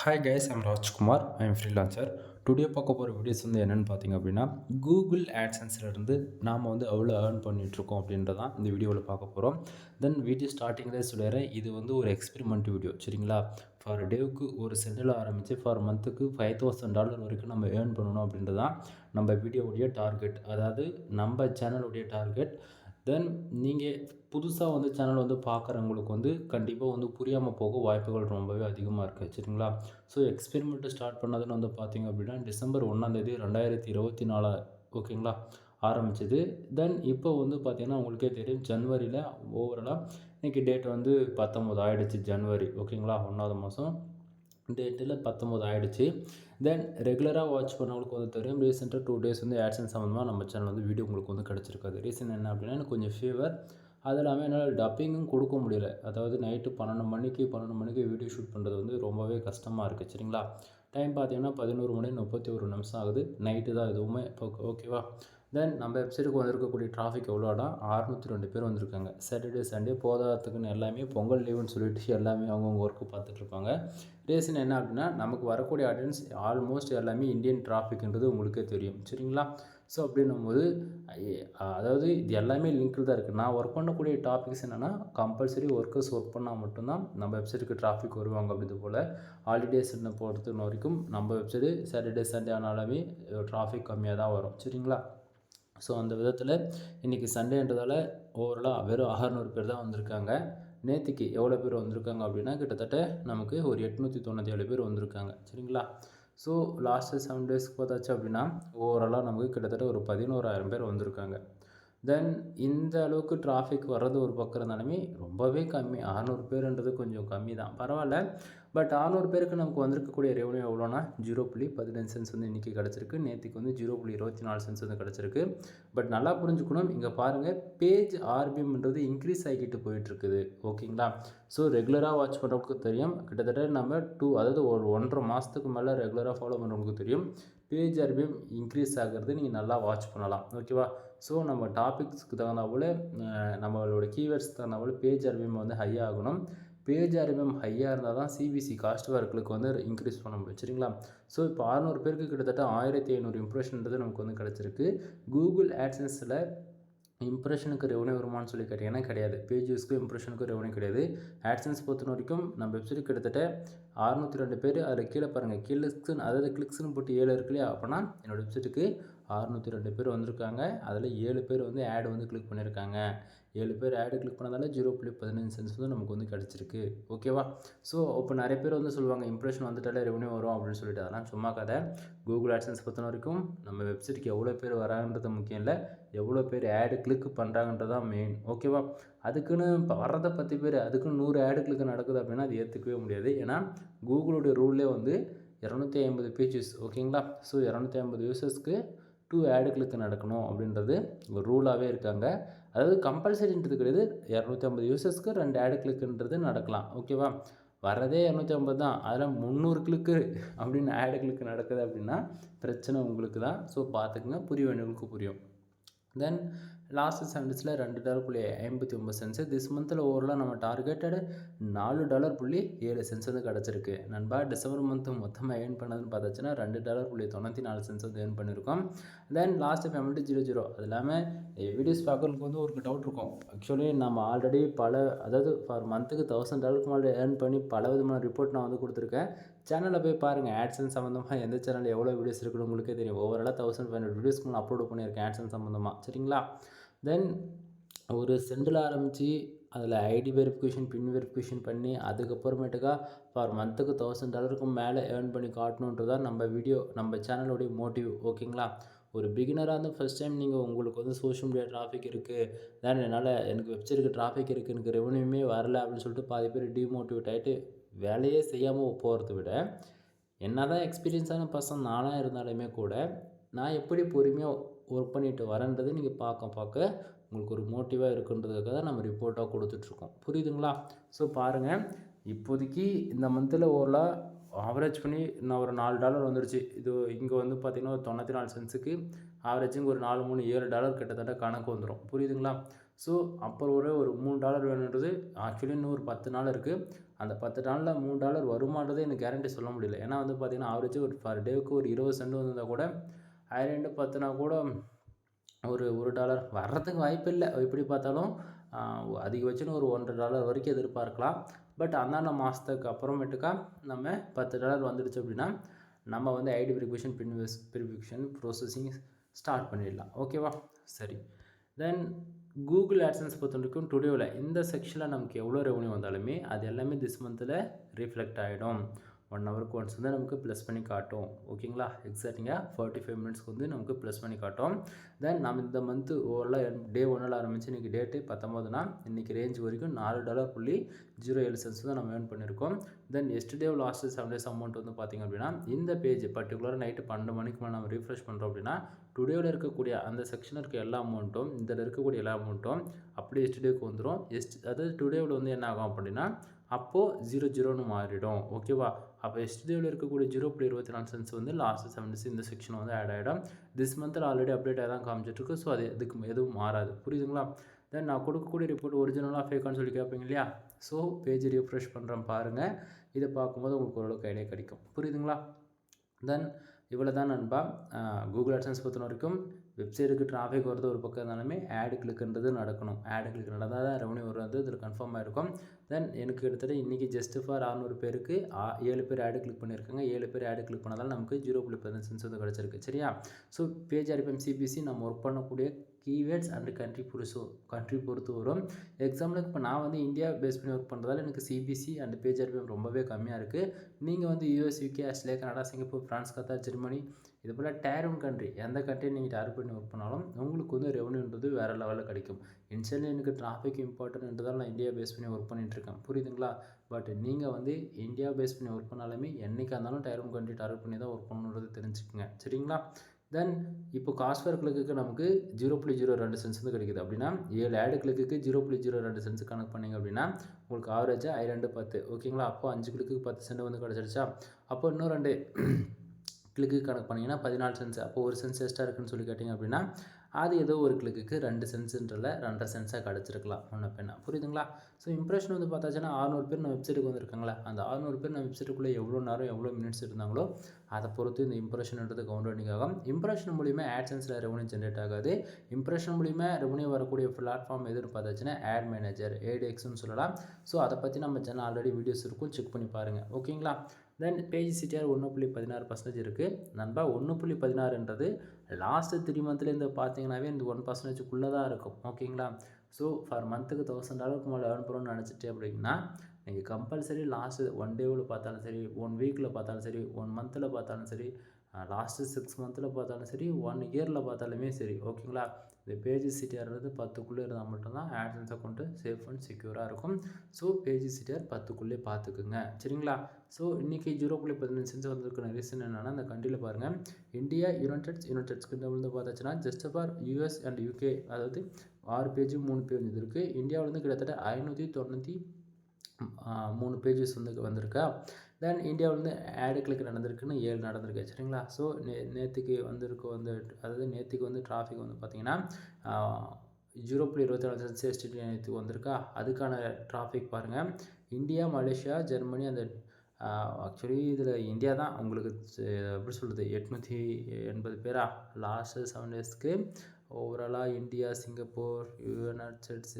Hi guys, I'm Rajkumar. I'm freelancer. Today பார்க்க போகிற videos என்னென்னு பார்த்தீங்க அப்படின்னா, கூகுள் ஆட்சன்ஸ்லேருந்து நாம் எவ்வளோ ஏர்ன் பண்ணிகிட்ருக்கோம் அப்படின்றதான் இந்த வீடியோவில் பார்க்க போகிறோம். தென் வீடியோ ஸ்டார்டிங்கில் சொல்லிடுறேன், இது ஒரு எக்ஸ்பெரிமெண்ட் வீடியோ, சரிங்களா? ஃபார் டேவுக்கு ஒரு சென்டில் ஆரம்பித்து ஃபார் மந்த்துக்கு $5,000 வரைக்கும் நம்ம ஏர்ன் பண்ணணும் அப்படின்றதான் நம்ம வீடியோவுடைய டார்கெட், அதாவது நம்ம சேனலுடைய டார்கெட். தென் நீங்கள் புதுசாக சேனல் பார்க்குறவங்களுக்கு கண்டிப்பாக புரியாமல் போக வாய்ப்புகள் ரொம்பவே அதிகமாக இருக்குது, சரிங்களா? ஸோ எக்ஸ்பெரிமெண்ட்டு ஸ்டார்ட் பண்ணதுன்னு பார்த்தீங்க அப்படின்னா டிசம்பர் 1 2024, ஓகேங்களா, ஆரம்பிச்சது. தென் இப்போ பார்த்தீங்கன்னா உங்களுக்கே தெரியும், ஜனவரியில் ஓவராலாக இன்றைக்கி டேட் 19 ஆகிடுச்சு, ஜனவரி, ஓகேங்களா, 1வது மாதம் டேட்டில் 19 ஆகிடுச்சு. தென் ரெகுலராக வாட்ச் பண்ணவங்களுக்கு தெரியும், ரீசெண்டாக 2 டேஸ் ஆட்சன்ஸ் சம்மந்தமாக நம்ம சேனல் வீடியோ உங்களுக்கு கிடச்சிருக்காது. ரீசன் என்ன அப்படின்னா, எனக்கு கொஞ்சம் ஃபீவர், அது இல்லாமல் என்னால் டப்பிங்கும் கொடுக்க முடியல. அதாவது நைட்டு 12 மணிக்கு வீடியோ ஷூட் பண்ணுறது ரொம்பவே கஷ்டமாக இருக்குது, சரிங்களா? டைம் பார்த்தீங்கன்னா 11:31 ஆகுது, நைட்டு தான் எதுவுமே இப்போ, ஓகேவா? தென் நம்ம வெப்சைட்டுக்கு வந்திருக்கக்கூடிய டிராஃபிக் எவ்வளோடா 602 பேர் வந்திருக்காங்க. சாட்டர்டே சண்டே போதாததுக்குன்னு எல்லாமே பொங்கல் லீவுன்னு சொல்லிட்டு எல்லாமே அவங்கவுங்க ஒர்க்கு பார்த்துட்ருப்பாங்க. ரீசன் என்ன அப்படின்னா, நமக்கு வரக்கூடிய ஆடியன்ஸ் ஆல்மோஸ்ட் எல்லாமே இந்தியன் டிராஃபிக்ன்றது உங்களுக்கே தெரியும், சரிங்களா? ஸோ அப்படின்னும்போது அதாவது இது எல்லாமே லிங்க்கில் தான் இருக்குது. நான் ஒர்க் பண்ணக்கூடிய டாபிக்ஸ் என்னென்னா, கம்பல்சரி ஒர்க்கர்ஸ் ஒர்க் பண்ணால் மட்டும்தான் நம்ம வெப்சைட்டுக்கு டிராஃபிக் வருவாங்க. அப்படி போல் ஹாலிடேஸ்ன்னு பொறுத்த வரைக்கும் நம்ம வெப்சைட்டு சாட்டர்டே சண்டே ஆனாலுமே டிராஃபிக் கம்மியாக தான் வரும், சரிங்களா? ஸோ அந்த விதத்தில் இன்றைக்கி சண்டேன்றதால் ஓவராலாக வெறும் 600 பேர் தான் வந்திருக்காங்க. நேற்றுக்கு எவ்வளோ பேர் வந்திருக்காங்க அப்படின்னா, கிட்டத்தட்ட நமக்கு ஒரு 897 பேர் வந்திருக்காங்க, சரிங்களா? ஸோ லாஸ்ட்டு 7 டேஸ்க்கு பார்த்தாச்சு அப்படின்னா ஓவராலாக நமக்கு கிட்டத்தட்ட ஒரு 11,000 பேர் வந்திருக்காங்க. தென் இந்த அளவுக்கு டிராஃபிக் வர்றது ஒரு பக்கம் இருந்தாலுமே ரொம்பவே கம்மி. 600 பேருன்றது கொஞ்சம் கம்மி தான், பரவாயில்ல. பட் 600 பேருக்கு நமக்கு வந்திருக்கக்கூடிய ரெவன்யூ எவ்வளோனா 0.15 சென்ட்ஸ் இன்றைக்கி கிடச்சிருக்கு. நேற்றுக்கு 0.24 சென்ட்ஸ் கிடச்சிருக்கு. பட் நல்லா புரிஞ்சுக்கணும், இங்கே பாருங்கள், பேஜ் ஆர்பிஎம்ன்றது இன்க்ரீஸ் ஆகிக்கிட்டு போயிட்டுருக்குது, ஓகேங்களா? ஸோ ரெகுலராக வாட்ச் பண்ணுறவங்களுக்கு தெரியும், கிட்டத்தட்ட நம்ம அதாவது ஒரு 1.5 மாதத்துக்கு மேலே ரெகுலராக ஃபாலோ பண்ணுறவங்களுக்கு தெரியும், பேஜ் ஆர்பிஎம் இன்க்ரீஸ் ஆகிறது நீங்கள் நல்லா வாட்ச் பண்ணலாம், ஓகேவா? ஸோ நம்ம டாபிக்ஸ்க்கு தகுந்த போல் நம்மளோட கீவேர்ட்ஸ்க்கு தகுந்த போல் பேஜ் ஆர்பிஎம் ஹை ஆகணும். பேஜ் ஆர்பிஎம் ஹையாக இருந்தால் தான் சிபிசி காஸ்ட் ஒர்க்குக்கு இன்க்ரீஸ் பண்ண முடியும், சரிங்களா? ஸோ இப்போ 600 பேருக்கு கிட்டத்தட்ட 1500 இம்ப்ரெஷன்றது நமக்கு கிடச்சிருக்கு. கூகுள் ஆட்சன்ஸில் இம்ப்ரெஷனுக்கு ரெவன்யூ வருமானு சொல்லி கேட்டிங்கன்னா கிடையாது. பேஜ் வியூஸ்க்கு இம்ப்ரெஷனுக்கு ரெவன்யூ கிடையாது. ஆட்சன்ஸ் பொறுத்த வரைக்கும் நம்ம வெப்சைட் கிட்டத்தட்ட 602 பேர். அதில் கீழே பாருங்கள், கிளிக்ஸ்னு, அதாவது கிளிக்ஸ்னு போட்டு 7 இருக்கு இல்லையா, அப்போனா என்னோடய வெப்சைட்டுக்கு 602 பேர் வந்திருக்காங்க. அதில் 7 பேர் ஆடு கிளிக் பண்ணியிருக்காங்க. 7 பேர் ஆடு கிளிக் பண்ணதால 0.15 சென்ட்ஸ் நமக்கு கிடச்சிருக்கு, ஓகேவா? ஸோ இப்போ நிறைய பேர் சொல்லுவாங்க, இம்ப்ரெஷன் வந்துட்டாலே ரெவன்யூ வரும் அப்படின்னு சொல்லிட்டு. அதெல்லாம் சும்மா கதை. கூகுள் ஆட்சன்ஸ் பொறுத்த வரைக்கும் நம்ம வெப்சைட்டுக்கு எவ்வளோ பேர் வராங்கன்றது முக்கியம் இல்லை, எவ்வளோ பேர் ஆடு கிளிக் பண்ணுறாங்கன்றது தான் மெயின், ஓகேவா? அதுக்குன்னு இப்போ வர்றதை 10 பேர் அதுக்குன்னு 100 ஆடு கிளிக் நடக்குது அப்படின்னா அது ஏற்றுக்கவே முடியாது. ஏன்னா கூகுளுடைய ரூல்லே 250 பேஜஸ், ஓகேங்களா? ஸோ 250 யூசர்ஸ்க்கு 2 ஆடு கிளிக் நடக்கணும் அப்படின்றது ஒரு ரூலாகவே இருக்காங்க. அதாவது கம்பல்சரின்றது கிடையாது, 250 யூசர்ஸ்க்கு 2 ஆடு கிளிக்ன்றது நடக்கலாம், ஓகேவா? வரதே 250 தான், அதில் 300 கிளிக்கு அப்படின்னு ஆடு கிளிக் நடக்குது அப்படின்னா பிரச்சனை உங்களுக்கு தான். ஸோ பார்த்துக்குங்க, புரிய வேண்டியவங்களுக்கு புரியும். தென் லாஸ்ட் 7 டேஸில் $2.59. திஸ் மந்தில் ஓவராலாக நம்ம டார்கெட்டடு $4.7 கிடச்சிருக்கு நண்பா. டிசம்பர் மந்த்து மொத்தமாக ஏர்ன் பண்ணதுன்னு பார்த்தாச்சுன்னா $2.94 ஏர்ன் பண்ணியிருக்கோம். Then last payment 0.0. அது இல்லாமல் வீடியோஸ் பார்க்குறதுக்கு ஒரு டவுட் இருக்கும். ஆக்சுவலி நம்ம ஆல்ரெடி அதாவது ஃபார் மந்த்துக்கு $1,000 மேலே ஏர்ன் பண்ணி பல விதமான ரிப்போர்ட் நான் கொடுத்துருக்கேன். சேனலில் போய் பாருங்கள், ஆட்சன்ஸ் சம்மந்தமாக எந்த சேனலில் எவ்வளோ வீடியோஸ் இருக்குன்னு உங்களுக்கே தெரியும். ஓவராலாக 1500 வீடியோஸ்க்கு நான் அப்லோட் பண்ணியிருக்கேன் ஆட்சன்ஸ் சம்மந்தமாக, சரிங்களா? தென் ஒரு சென்டில் ஆரம்பித்து அதில் ஐடி வெரிஃபிகேஷன், பின் வெரிஃபிகேஷன் பண்ணி அதுக்கப்புறமேட்டுக்கா ஃபார் மந்த்துக்கு $1,000 மேலே ஏர்ன் பண்ணி காட்டணுன்றதான் நம்ம சேனலுடைய மோட்டிவ், ஓகேங்களா? ஒரு பிகினராக ஃபஸ்ட் டைம் நீங்கள் உங்களுக்கு சோஷியல் மீடியா டிராஃபிக் இருக்குது, தென் எனக்கு வெப்சைட்டுக்கு டிராஃபிக் இருக்குது, எனக்கு ரெவன்யூமே வரல அப்படின்னு சொல்லிட்டு பாதி பேர் டிமோட்டிவேட் ஆகிட்டு வேலையே செய்யாமல் போகிறத விட, என்ன தான் எக்ஸ்பீரியன்ஸான பர்சன் நானாக இருந்தாலுமே கூட நான் எப்படி பொறுமையாக ஒர்க் பண்ணிட்டு வரேன்றது நீங்கள் பார்க்க உங்களுக்கு ஒரு மோட்டிவாக இருக்குன்றதுக்காக தான் நம்ம ரிப்போர்ட்டாக கொடுத்துட்ருக்கோம், புரியுதுங்களா? ஸோ பாருங்கள், இப்போதைக்கு இந்த மந்தில் ஓவராலாக ஆவரேஜ் பண்ணி இன்னும் ஒரு $4 வந்துருச்சு. இது இங்கே பார்த்திங்கன்னா ஒரு 94 சென்ட்ஸுக்கு ஆவரேஜிங் ஒரு $4, 3, $7 கிட்டத்தட்ட கணக்கு வந்துடும், புரியுதுங்களா? ஸோ அப்புறம் ஒரு $3 வேணுன்றது ஆக்சுவலி இன்னும் ஒரு 10 நாள் இருக்குது. அந்த 10 நாளில் $3 வருமானதே எனக்கு கேரண்டி சொல்ல முடியல. ஏன்னா வந்து பார்த்திங்கன்னா ஆவரேஜ் ஒரு பர் டேவுக்கு ஒரு 20 சென்ட் வந்திருந்தால் கூட 2 10னா கூட ஒரு $1 வர்றதுக்கு வாய்ப்பு இல்லை. எப்படி பார்த்தாலும் அதிகபட்சம் ஒரு $1.5 வரைக்கும் எதிர்பார்க்கலாம். பட் அந்தாண்ட மாதத்துக்கு அப்புறமேட்டுக்கா நம்ம $10 வந்துடுச்சு அப்படின்னா நம்ம வந்து ஐடி வெரிஃபிகேஷன் ப்ரோசஸிங் ஸ்டார்ட் பண்ணிடலாம். ஓகேவா? சரி. தென் கூகுள் ஆட்சன்ஸ் பொறுத்தவரைக்கும் டுடேவில் இந்த செக்ஷனில் நமக்கு எவ்வளோ ரெவன்யூ வந்தாலுமே அது எல்லாமே திஸ் மந்தில் ரிஃப்ளெக்ட் ஆகிடும். 1 ஹவருக்கு ஒன்ஸ் வந்து நமக்கு ப்ளஸ் பண்ணி காட்டும். ஓகேங்களா? எக்ஸாக்டிங்காக 45 மினிட்ஸ்க்கு வந்து நமக்கு ப்ளஸ் பண்ணி காட்டும். தென் நம்ம இந்த மந்த்து ஓவரால் டே 1 ஆரம்பித்து இன்றைக்கி டேட்டு 19னா இன்றைக்கி ரேஞ்ச் வரைக்கும் $4.07 தான் நம்ம ஏர்ன் பண்ணியிருக்கோம். தென் எஸ்டர்டே லாஸ்ட்டு 7 days அமௌண்ட் வந்து பார்த்திங்க அப்படின்னா இந்த பேஜ் பர்டிகுலராக நைட்டு 12 மணிக்கு மேலே நம்ம ரீஃப்ரெஷ் பண்ணுறோம் அப்படின்னா டுடேவில் இருக்கக்கூடிய அந்த செக்ஷனில் இருக்க எல்லா அமௌண்ட்டும் இதில் இருக்கக்கூடிய எல்லா அமௌண்ட்டும் அப்படியே எஸ்டர்டேக்கு வந்துடும். அதாவது டுடேவில் வந்து என்ன ஆகும் அப்படின்னா அப்போது 00ன்னு மாறிடும். ஓகேவா? அப்போ எஸ்டர்டேவில் இருக்கக்கூடிய 0.24 சென்ட்ஸ் வந்து லாஸ்ட் 7 days இந்த செக்ஷன் வந்து ஆட் ஆகிடும். திஸ் மந்தில் ஆல்ரெடி அப்டேட் ஆகி தான் காமிச்சிட்ருக்கு. ஸோ அது இதுக்கு எதுவும் மாறாது. புரியுதுங்களா? தென் நான் கொடுக்கக்கூடிய ரிப்போர்ட் ஒரிஜினலாக ஃபேக்கான்னு சொல்லி கேட்பீங்க இல்லையா? ஸோ பேஜ் ரீஃப்ரெஷ் பண்ணுறேன் பாருங்கள். இதை பார்க்கும்போது உங்களுக்கு ஓரளவுக்கு ஐடியா கிடைக்கும். புரியுதுங்களா? தென் இவ்வளோ தான் நண்பா. கூகுள் ஆட்சன்ஸ் பொறுத்த வரைக்கும் வெப்சைட்டுக்கு டிராஃபிக் வருது ஒரு பக்கம் இருந்தாலுமே ஆடு கிளிக்குன்றது நடக்கணும். ஆடு கிளிக் நடந்தால் தான் ரெவன்யூ வருது. இதில் கன்ஃபார்மாக இருக்கும். தென் எனக்கு கிட்டத்தட்ட இன்றைக்கி ஜஸ்ட் ஃபார் 600 பேருக்கு 7 பேர் ஆடு கிளிக் பண்ணியிருக்காங்க. 7 பேர் ஆடு கிளிக் பண்ணதால் நமக்கு 0.15 சென்ட்ஸ் வந்து கிடச்சிருக்கு. சரியா? ஸோ பேஜ் ஆர்பிஎம் சிபிசி நம்ம ஒர்க் பண்ணக்கூடிய கீவேர்ட்ஸ் அண்ட் கண்ட்ரி பொறுத்து வரும். எக்ஸாம்பிளுக்கு இப்போ நான் வந்து இந்தியா பேஸ் பண்ணி ஒர்க் பண்ணுறதால எனக்கு சிபிசி அண்ட் பேஜ் ஆர்பிஎம் ரொம்பவே கம்மியாக இருக்குது. நீங்கள் வந்து US, UK, Australia, Canada, Singapore, France, Qatar, Germany இது போல் டேர் 1 கண்ட்ரி எந்த கண்ட்ரியை நீங்கள் டார்கெட் பண்ணி ஒர்க் பண்ணாலும் உங்களுக்கு வந்து ரெவன்யூன்றது வேறு லெவலில் கிடைக்கும். இன்ஷியலி எனக்கு டிராஃபிக் இம்பார்ட்டன்ட்ன்றதால் நான் இந்தியா பேஸ் பண்ணி ஒர்க் பண்ணிகிட்ருக்கேன். புரியுதுங்களா? பட் நீங்கள் வந்து இந்தியா பேஸ் பண்ணி ஒர்க் பண்ணாலுமே என்றைக்காக இருந்தாலும் டேர் 1 கண்ட்ரி டார்கெட் பண்ணி தான் ஒர்க் பண்ணணுன்றது தெரிஞ்சுக்கோங்க. சரிங்களா? தென் இப்போ காஸ்ட் பர் கிளிக்கு நமக்கு 0.02 சென்ட்ஸ் வந்து கிடைக்குது. அப்படின்னா 7 ஆடு கிளிக்கு 0.02 சென்ட்ஸ் கணக்கு பண்ணிங்க அப்படின்னா உங்களுக்கு ஆவரேஜாக 2 10. ஓகேங்களா? அப்போ 5 கிளிக்கு 10 சென்ட் வந்து கிடச்சிருச்சா? அப்போ இன்னும் 2 கிளிக்கு கணக்கு பண்ணிங்கன்னா 14 சென்ட்ஸ். அப்போ ஒரு சென்ட்ஸ் எக்ஸ்ட்ரா இருக்குன்னு சொல்லி கேட்டிங்க அப்படின்னா அது ஏதோ ஒரு கிளிக்கு 2 சென்ட்ஸுன்றல 2.5 சென்ட்ஸாக கிடச்சிருக்கலாம் முன்ன பின்னா. புரியுதுங்களா? ஸோ இம்ப்ரெஷன் வந்து பார்த்தாச்சுன்னா 600 பேர் நம்ம வெப்சைட்டுக்கு வந்திருக்காங்களா, அந்த 600 பேர் நம்ம வெப்சைட்டுக்குள்ளே எவ்வளோ நேரம் எவ்வளோ மினிட்ஸ் இருந்தாங்களோ அதை பொறுத்து இந்த இம்ப்ரெஷன்ன்றது கவுண்டனிங் ஆகும். இம்ப்ரெஷன் மூலிமா ஆட்சன்ஸில் ரெவன்யூ ஜென்ரேட் ஆகாது. இம்ப்ரெஷன் மூலிமா ரெவன்யூ வரக்கூடிய பிளாட்ஃபார்ம் எதுன்னு பார்த்தாச்சுன்னா ஆட் மேனேஜர், ஏடிஎக்ஸ்னு சொல்லலாம். ஸோ அதை பற்றி நம்ம சேனல் ஆல்ரெடி வீடியோஸ் இருக்கும், செக் பண்ணி பாருங்கள். ஓகேங்களா? தென் பேஜ் சிடிஆர் 1.16% இருக்குது. நண்பா 1.16ன்றது லாஸ்ட்டு 3 மந்த்லேருந்து பார்த்தீங்கன்னாவே இந்த 1%க்குள்ளே தான் இருக்கும். ஓகேங்களா? ஸோ ஃபார் மந்த்துக்கு $1000 மேலே ஏர்ன் பண்ணணும்னு நினச்சிட்டு அப்படின்னா நீங்கள் கம்பல்சரி லாஸ்ட்டு 1 டேவில் பார்த்தாலும் சரி, 1 வீக்கில் பார்த்தாலும் சரி, 1 மந்தில் பார்த்தாலும் சரி, லாஸ்ட்டு 6 மந்தில் பார்த்தாலும் சரி, 1 இயரில் பார்த்தாலுமே சரி. ஓகேங்களா? இந்த பேஜ் சிடிஆர்ன்றது 10க்குள்ளே இருந்தால் மட்டும்தான் ஆட்சன்ஸ் அக்கௌண்ட்டு சேஃப் அண்ட் செக்யூராக இருக்கும். ஸோ பேஜ் சிடிஆர் 10க்குள்ளே பார்த்துக்குங்க. சரிங்களா? ஸோ இன்றைக்கி 0.15 சென்ட்ஸ் வந்திருக்கிற ரீசன் என்னென்னா இந்த கண்ட்ரியில் பாருங்கள், இந்தியா, யுனைடெட்ஸ்க்கு வந்து பார்த்தாச்சுன்னா just for US and UK, அதாவது 6 பேஜ் 3 பேஜ் இது இருக்குது. இந்தியாவில் வந்து கிட்டத்தட்ட 593 பேஜஸ் வந்து வந்திருக்கா. தென் இந்தியாவில் வந்து ஆடு கிளிக் நடந்திருக்குன்னு 7 நடந்திருக்கு. சரிங்களா? ஸோ நேற்றுக்கு அதாவது நேற்றுக்கு வந்து டிராஃபிக் வந்து பார்த்திங்கன்னா 0.24 சென்ட்ஸ் எஸ்டிடி நேற்றுக்கு வந்திருக்கா. அதுக்கான டிராஃபிக் பாருங்கள். இந்தியா, மலேசியா, ஜெர்மனி அந்த ஆக்சுவலி இதில் இந்தியா தான் உங்களுக்கு எப்படி சொல்கிறது 880 பேரா லாஸ்ட்டு 7 டேஸ்க்கு. ஓவராலாக இந்தியா, சிங்கப்பூர், யுனைடெட்ஸ்,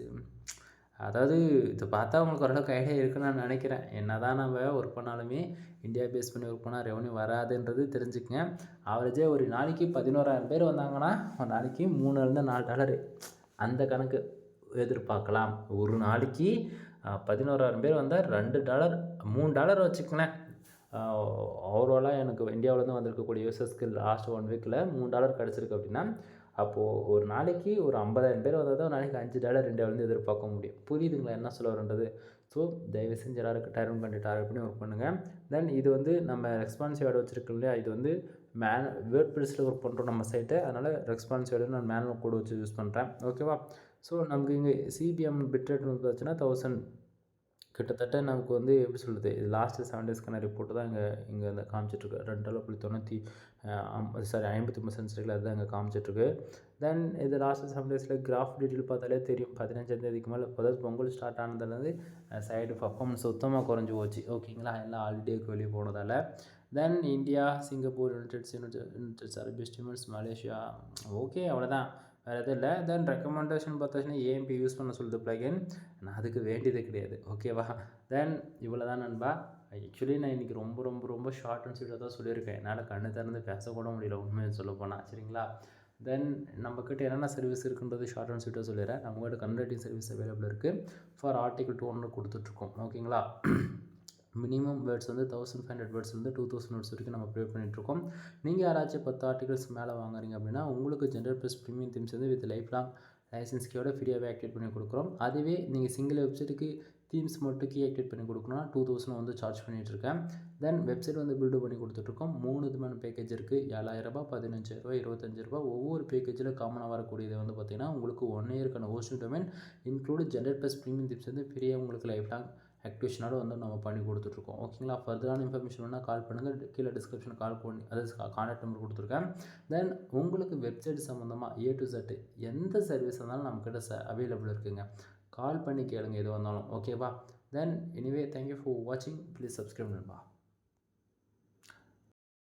அதாவது இதை பார்த்தா உங்களுக்கு ஓரளவுக்கு ஐடியா இருக்குன்னு நான் நினைக்கிறேன். என்ன தான் நம்ம ஒர்க் பண்ணாலுமே இந்தியா பேஸ் பண்ணி ஒர்க் பண்ணால் ரெவன்யூ வராதுன்றது தெரிஞ்சுக்கங்க. ஆவரேஜாக ஒரு நாளைக்கு 11,000 பேர் வந்தாங்கன்னா ஒரு நாளைக்கு $3-4 அந்த கணக்கு எதிர்பார்க்கலாம். ஒரு நாளைக்கு 11,000 பேர் வந்தால் $2 $3 வச்சுக்கோங்களேன். ஓவராலாக எனக்கு இந்தியாவிலேருந்து வந்திருக்கக்கூடிய யூசர்ஸ்க்கு லாஸ்ட் 1 வீக்கில் $3 கிடச்சிருக்கு அப்படின்னா அப்போது ஒரு நாளைக்கு ஒரு 50,000 பேர் வந்தால் தான் ஒரு நாளைக்கு $5 இந்தியாவிலேருந்து எதிர்பார்க்க முடியும். புரியுதுங்களா என்ன சொல்ல வரன்றது? ஸோ தயவு செஞ்சு எல்லாருக்கும் டார்கெட் பண்ணி ஒர்க் பண்ணுங்கள். தென் இது வந்து நம்ம ரெஸ்பான்சிவ் ஆட் வச்சுருக்கோம் இல்லையா, இது வந்து வேர்ட்பிரஸ்ஸில் ஒர்க் பண்ணுறோம் நம்ம சைட்டை. அதனால் ரெஸ்பான்சிவ் ஆட் நான் மேனுவல் கோடு வச்சு யூஸ் பண்ணுறேன். ஓகேவா? ஸோ நமக்கு இங்கே சிபிஎம் பிட் ரேட் வந்து பார்த்திங்கன்னா 1000 கிட்டத்தட்ட நமக்கு வந்து எப்படி சொல்கிறது, இது லாஸ்ட்டு 7 டேஸ்க்கான ரிப்போர்ட்டு தான் இங்கே இந்த காமிச்சிட்ருக்கு. $2.90 சாரி 53 சென்ட்ஸ் இருக்குல்ல, அதுதான் இங்கே காமிச்சிட்ருக்கு. தென் இது லாஸ்ட்டு 7 டேஸில் கிராஃப் டீட்டெயில் பார்த்தாலே தெரியும். 15ஆம் தேதிக்கு மேலே அதாவது பொங்கல் ஸ்டார்ட் ஆனதுலேருந்து சைடு பர்ஃபார்மன்ஸ் சுத்தமாக குறைஞ்சி போச்சு. ஓகேங்களா, எல்லாம் ஹாலிடேக்கு வெளியே போனதால். தென் இந்தியா, சிங்கப்பூர், யுனைடெட்ஸ் அரபு எமிரேட்ஸ், மலேசியா, ஓகே அவ்வளோதான், வேறு எதுவும் இல்லை. தென் ரெக்கமெண்டேஷன் பார்த்தாச்சுன்னா ஏஎம்பி யூஸ் பண்ண சொல்லுது ப்ளகின். நான் அதுக்கு வேண்டியது கிடையாது. ஓகேவா. தென் இவ்வளோ தான் நண்பா. ஆக்சுவலி நான் இன்றைக்கி ரொம்ப ரொம்ப ரொம்ப ஷார்ட் அண்ட் ஸ்வீட்டாக தான் சொல்லியிருக்கேன். என்னால் கண்ணு திறந்து பேசக்கூட முடியல உண்மையை சொல்ல போனால், சரிங்களா. தென் நம்மக்கிட்ட என்னென்ன சர்வீஸ் இருக்குன்றது ஷார்ட் அண்ட் ஸ்வீட்டாக சொல்லிடுறேன். நம்மகிட்ட கன்வெர்ட்டிங் சர்வீஸ் அவைலபிள் இருக்குது. ஃபார் ஆர்டிகல் 200 கொடுத்துட்ருக்கோம். ஓகேங்களா. மினிமம் வேர்ட்ஸ் வந்து 1500 வேர்ட்ஸ்லேருந்து 2000 வேர்ட்ஸ் வரைக்கும் நம்ம ப்ரொவைட் பண்ணிகிட்ருக்கோம். நீங்கள் யாராச்சும் 10 ஆர்டிகல்ஸ் மேலே வாங்குறீங்க அப்படின்னா உங்களுக்கு ஜென்ரல் ப்ளஸ் ப்ரீமியம் தீம்ஸ் வந்து வித் லைஃப் லாங் லைசன்ஸ் கீயோட ஃப்ரீயாகவே ஆக்டிவேட் பண்ணி கொடுக்குறோம். அதுவே நீங்கள் சிங்கிள் வெப்சைட்டுக்கு தீம்ஸ் மட்டும் கீ ஆக்டிவேட் பண்ணி கொடுக்கணும்னா 2000 வந்து சார்ஜ் பண்ணிகிட்ருக்கேன். தென் வெப்சைட் வந்து பில்டு பண்ணி கொடுத்துட்ருக்கோம். 3 விதமான பேக்கேஜ் இருக்குது. $7000, $15000, $25000. ஒவ்வொரு பேக்கேஜில் காமனாக வரக்கூடியது வந்து பார்த்திங்கன்னா உங்களுக்கு 1 இயர்க்கான hosting domain include general plus premium themes வந்து ஃப்ரீயாக உங்களுக்கு லைஃப் லாங் ஆக்டிவேஷனோட வந்து நம்ம பண்ணி கொடுத்துட்ருக்கோம். ஓகேங்களா. ஃபர்தரான இன்ஃபர்மேஷன் வேணால் கால் பண்ணுங்கள். கீழே டிஸ்கிரிப்ஷனில் கால் பண்ணி அதாவது கான்டாக்ட் நம்பர் கொடுத்துருக்கேன். தென் உங்களுக்கு வெப்சைட் சம்மந்தமாக A to Z எந்த சர்வீஸ் இருந்தாலும் நம்மக்கிட்ட அவைலபிள் இருக்குதுங்க. கால் பண்ணி கேளுங்க எதுவாக இருந்தாலும். ஓகேவா. தென் எனிவே தேங்க்யூ ஃபார் வாட்சிங். ப்ளீஸ் சப்ஸ்கிரைப் நண்பா.